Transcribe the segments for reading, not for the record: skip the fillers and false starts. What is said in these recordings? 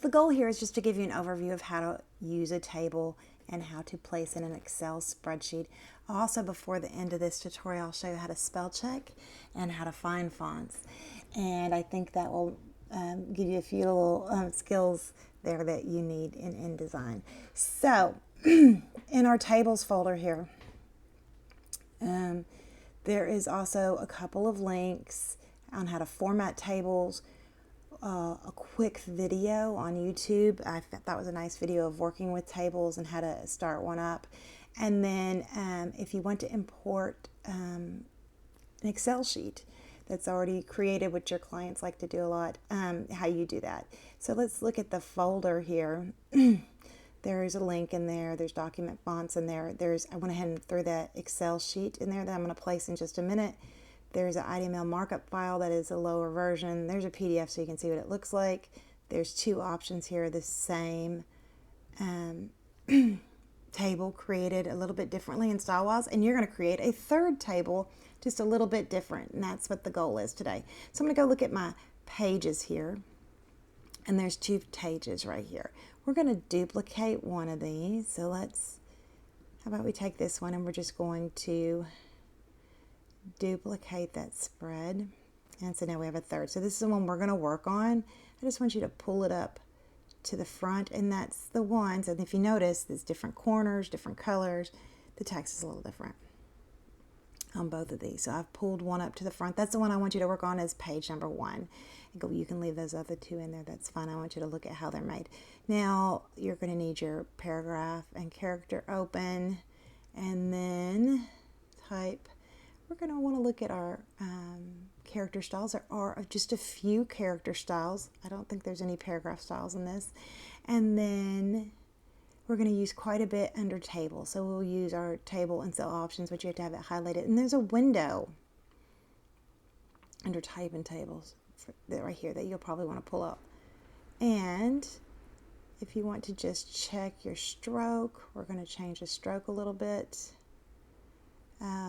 the goal here is just to give you an overview of how to use a table and how to place in an Excel spreadsheet. Also, before the end of this tutorial, I'll show you how to spell check and how to find fonts. And I think that will give you a few little skills there that you need in InDesign. So, in our tables folder here, there is also a couple of links on how to format tables, a quick video on YouTube. I thought that was a nice video of working with tables and how to start one up. And then if you want to import an Excel sheet that's already created, which your clients like to do a lot, how you do that. So let's look at the folder here. There is a link in there. There's document fonts in there. I went ahead and threw that Excel sheet in there that I'm going to place in just a minute. There's an IDML markup file that is a lower version. There's a PDF so you can see what it looks like. There's two options here. The same table created a little bit differently in StyleWise, and you're going to create a third table just a little bit different, and that's what the goal is today. So I'm going to go look at my pages here, and there's two pages right here. We're going to duplicate one of these. So how about we take this one and we're just going to duplicate that spread. And so now we have a third. So this is the one we're going to work on. I just want you to pull it up to the front, and that's the ones. And if you notice, there's different corners, different colors. The text is a little different on both of these. So I've pulled one up to the front. That's the one I want you to work on as page number 1. You can leave those other two in there. That's fine. I want you to look at how they're made. Now you're going to need your paragraph and character open, and then type. We're going to want to look at our character styles. There are just a few character styles. I don't think there's any paragraph styles in this. And then we're going to use quite a bit under table. So we'll use our table and cell options, but you have to have it highlighted. And there's a window under type and tables right here that you'll probably want to pull up. And if you want to just check your stroke, we're going to change the stroke a little bit.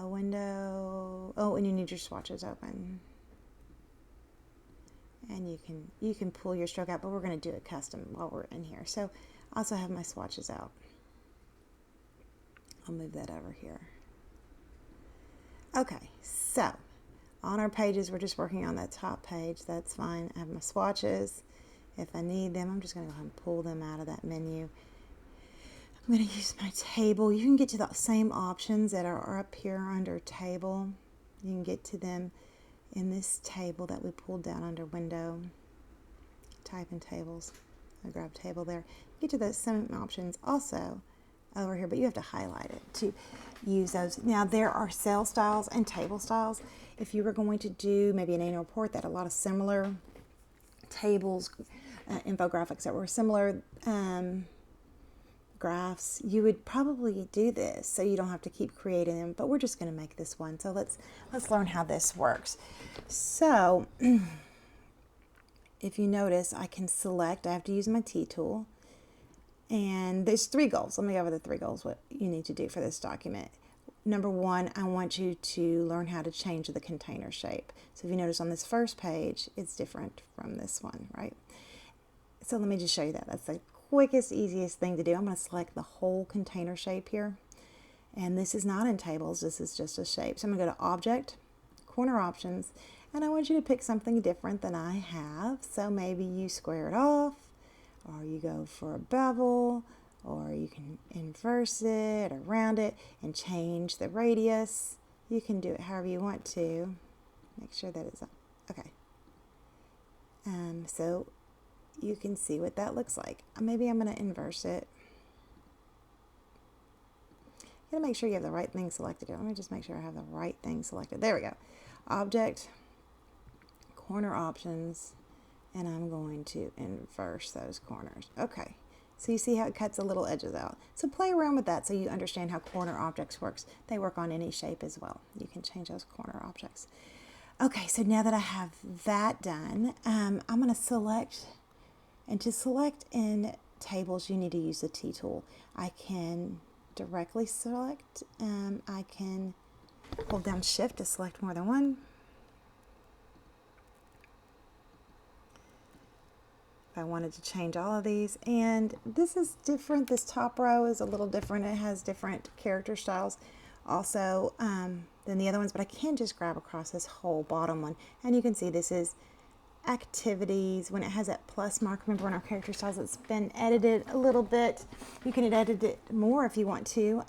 Window. Oh, and you need your swatches open. And you can pull your stroke out, but we're going to do it custom while we're in here. So I also have my swatches out. I'll move that over here. Okay, so on our pages, we're just working on that top page. That's fine. I have my swatches. If I need them, I'm just going to go ahead and pull them out of that menu. I'm going to use my table. You can get to the same options that are up here under table. You can get to them in this table that we pulled down under window. Type in tables. I grab table there. Get to those same options also over here, but you have to highlight it to use those. Now there are cell styles and table styles. If you were going to do maybe an annual report that had a lot of similar tables, infographics that were similar, graphs, you would probably do this so you don't have to keep creating them, but we're just going to make this one. So let's learn how this works. So if you notice, I can select, I have to use my T tool, and there's 3 goals. Let me go over the 3 goals, what you need to do for this document. Number 1, I want you to learn how to change the container shape. So if you notice on this first page, it's different from this one, right? So let me just show you that. That's the quickest, easiest thing to do. I'm going to select the whole container shape here. And this is not in tables. This is just a shape. So I'm going to go to Object, Corner Options, and I want you to pick something different than I have. So maybe you square it off, or you go for a bevel, or you can inverse it or round it and change the radius. You can do it however you want to. Make sure that it's okay. So you can see what that looks like. Maybe I'm going to inverse it. You got to make sure you have the right thing selected. Let me just make sure I have the right thing selected. There we go. Object, Corner Options, and I'm going to inverse those corners. Okay. So you see how it cuts the little edges out. So play around with that so you understand how corner objects works. They work on any shape as well. You can change those corner objects. Okay, so now that I have that done, I'm going to select. And to select in tables, you need to use the T tool. I can directly select. I can hold down Shift to select more than one. if I wanted to change all of these. And this is different. This top row is a little different. It has different character styles also than the other ones, but I can just grab across this whole bottom one. And you can see this is activities. When it has that plus mark, remember in our character styles, it's been edited a little bit. You can edit it more if you want to.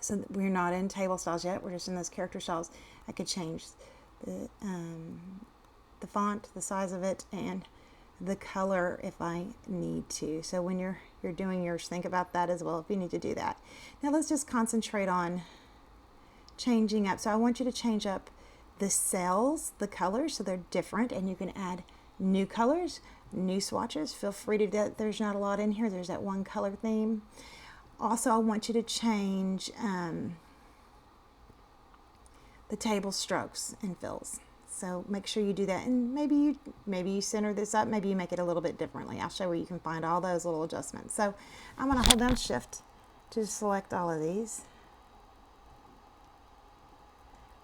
So we're not in table styles yet. We're just in those character styles. I could change the font, the size of it, and the color if I need to. So when you're doing yours, think about that as well if you need to do that. Now let's just concentrate on changing up. So I want you to change up the cells, the colors, so they're different, and you can add new colors, new swatches. Feel free to do that. There's not a lot in here. There's that one color theme. Also, I want you to change the table strokes and fills. So make sure you do that, and maybe you center this up, maybe you make it a little bit differently. I'll show you where you can find all those little adjustments. So I'm going to hold down Shift to select all of these.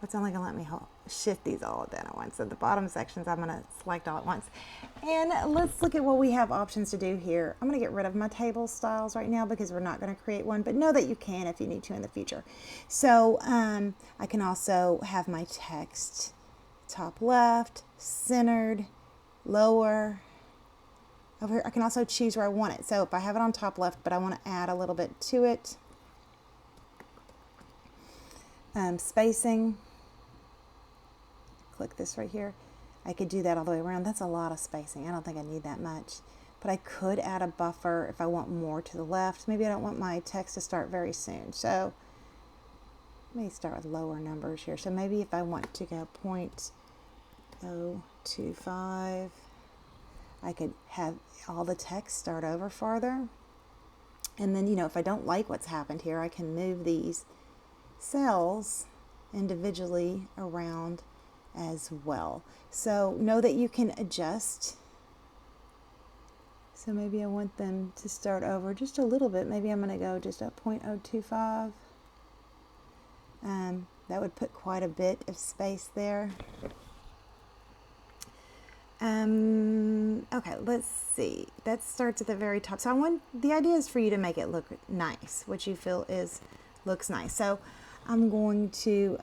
It's only going to let me shift these all down at once. So the bottom sections I'm going to select all at once. And let's look at what we have options to do here. I'm going to get rid of my table styles right now because we're not going to create one, but know that you can if you need to in the future. So I can also have my text top left, centered, lower. Over here, I can also choose where I want it. So if I have it on top left, but I want to add a little bit to it, spacing, click this right here. I could do that all the way around. That's a lot of spacing. I don't think I need that much. But I could add a buffer if I want more to the left. Maybe I don't want my text to start very soon. So let me start with lower numbers here. So maybe if I want to go 0.025, I could have all the text start over farther. And then, if I don't like what's happened here, I can move these cells individually around as well. So know that you can adjust. So maybe I want them to start over just a little bit. Maybe I'm going to go just at 0.025. That would put quite a bit of space there. Okay, let's see. That starts at the very top. So the idea is for you to make it look nice, what you feel looks nice. So I'm going to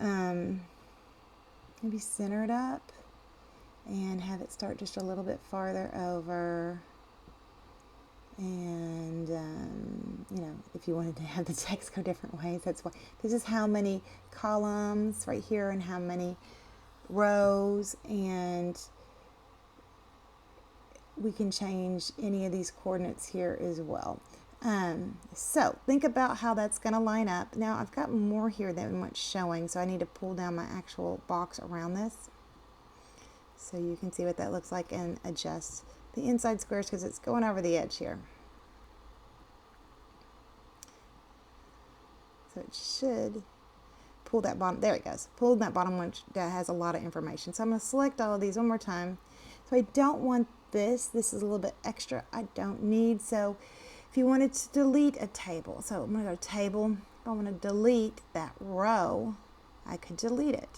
maybe center it up and have it start just a little bit farther over. And, if you wanted to have the text go different ways, that's why. This is how many columns right here and how many rows, and we can change any of these coordinates here as well. So think about how that's going to line up. Now I've got more here than what's showing, so I need to pull down my actual box around this so you can see what that looks like and adjust the inside squares because it's going over the edge here. So it should pull that bottom, there it goes, pull that bottom one that has a lot of information. So I'm going to select all of these one more time. So I don't want this is a little bit extra I don't need. So if you wanted to delete a table, so I'm going to go to table, if I want to delete that row, I could delete it.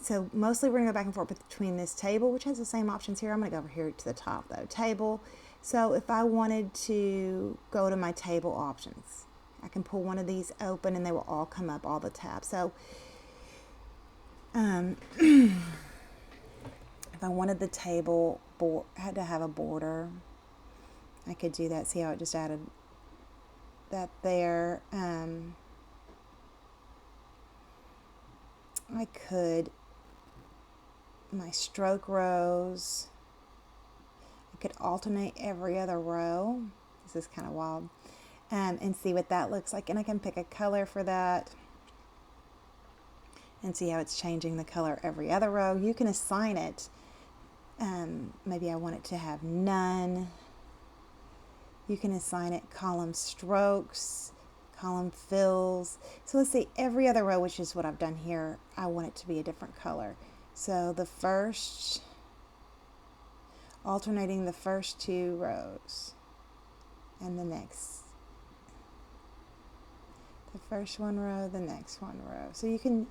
So mostly we're going to go back and forth between this table, which has the same options here. I'm going to go over here to the top though, table. So if I wanted to go to my table options, I can pull one of these open and they will all come up, all the tabs. So if I wanted the table, had to have a border, I could do that. See how it just added that there. I could, my stroke rows, I could alternate every other row. This is kind of wild. And see what that looks like. And I can pick a color for that and see how it's changing the color every other row. You can assign it. Maybe I want it to have none. You can assign it column strokes, column fills. So let's see, every other row, which is what I've done here, I want it to be a different color. So the first, alternating the first two rows and the next. The first one row, the next one row. So you can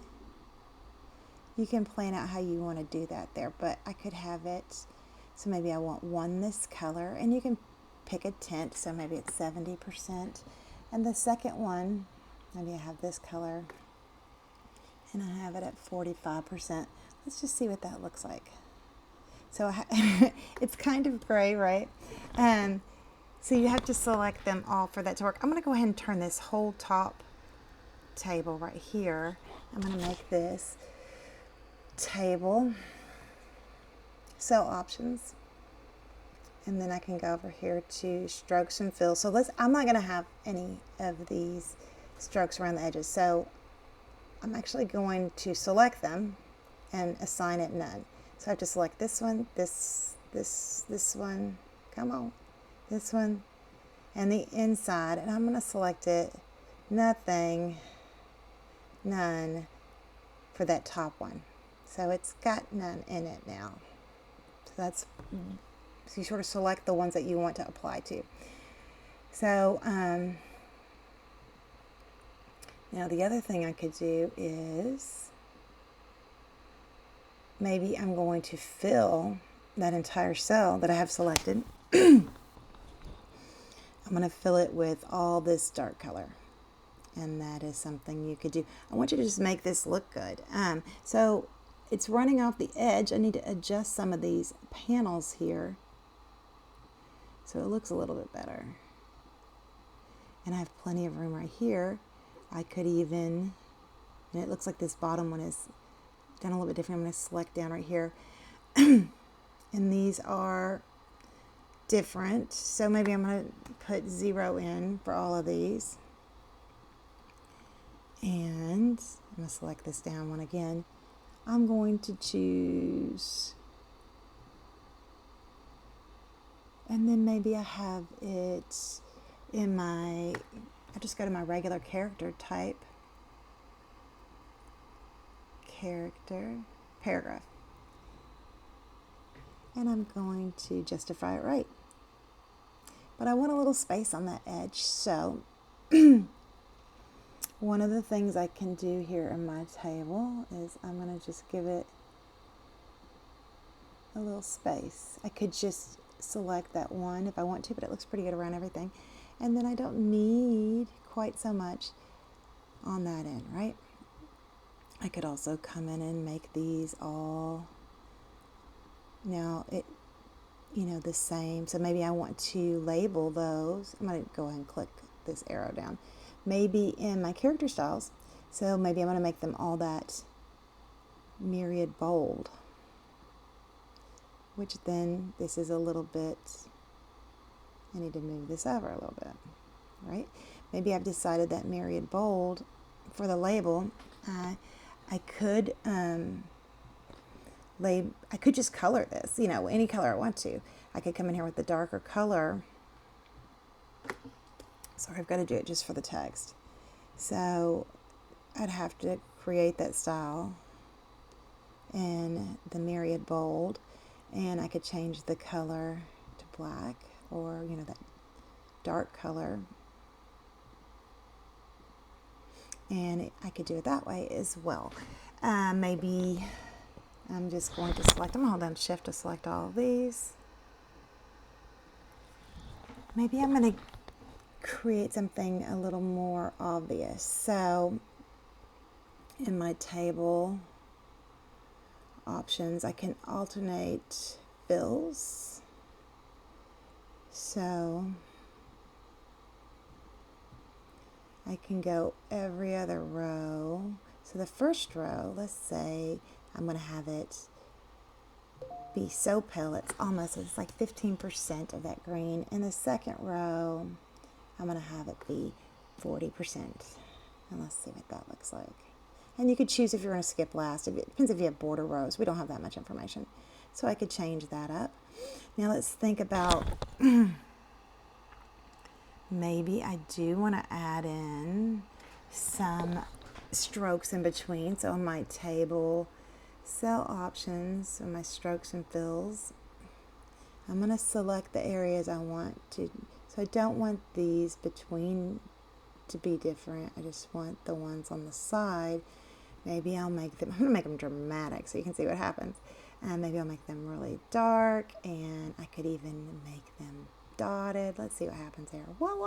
You can plan out how you want to do that there, but I could have it, so maybe I want one this color, and you can pick a tint, so maybe it's 70%. And the second one, maybe I have this color, and I have it at 45%. Let's just see what that looks like. So it's kind of gray, right? So you have to select them all for that to work. I'm going to go ahead and turn this whole top table right here. I'm going to make this table cell options, and then I can go over here to strokes and fills. So I'm not going to have any of these strokes around the edges, so I'm actually going to select them and assign it none. So I have to select this one, this one, come on, this one, and the inside, and I'm going to select it nothing, none for that top one. So it's got none in it now. So you sort of select the ones that you want to apply to. So now the other thing I could do is maybe I'm going to fill that entire cell that I have selected. I'm going to fill it with all this dark color. And that is something you could do. I want you to just make this look good. So it's running off the edge. I need to adjust some of these panels here so it looks a little bit better. And I have plenty of room right here. I could even, and it looks like this bottom one is done a little bit different. I'm going to select down right here. And these are different. So maybe I'm going to put 0 in for all of these. And I'm going to select this down one again. I'm going to choose, and then maybe I have it in I just go to my regular character type, paragraph. And I'm going to justify it right. But I want a little space on that edge, so one of the things I can do here in my table is I'm going to just give it a little space. I could just select that one if I want to, but it looks pretty good around everything. And then I don't need quite so much on that end, right? I could also come in and make these all, now the same. So maybe I want to label those. I'm going to go ahead and click this arrow down. Maybe in my character styles, so maybe I'm going to make them all that myriad bold, which then this is a little bit, I need to move this over a little bit, right? Maybe I've decided that myriad bold for the label. I could just color this, any color I want to. I could come in here with the darker color. Sorry, I've got to do it just for the text. So I'd have to create that style in the myriad bold, and I could change the color to black, or that dark color, and I could do it that way as well. Maybe I'm just going to select, I'm going to hold down shift to select all of these. Maybe I'm going to create something a little more obvious. So in my table options, I can alternate fills. So I can go every other row. So the first row, let's say I'm going to have it be so pale it's like 15% of that green. In the second row, I'm going to have it be 40%. And let's see what that looks like. And you could choose if you're going to skip last. It depends if you have border rows. We don't have that much information. So I could change that up. Now let's think about, maybe I do want to add in some strokes in between. So on my table, cell options, so my strokes and fills, I'm going to select the areas I want to. So I don't want these between to be different. I just want the ones on the side. Maybe I'll make them, I'm going to make them dramatic so you can see what happens. Maybe I'll make them really dark, and I could even make them dotted. Let's see what happens there. Voila!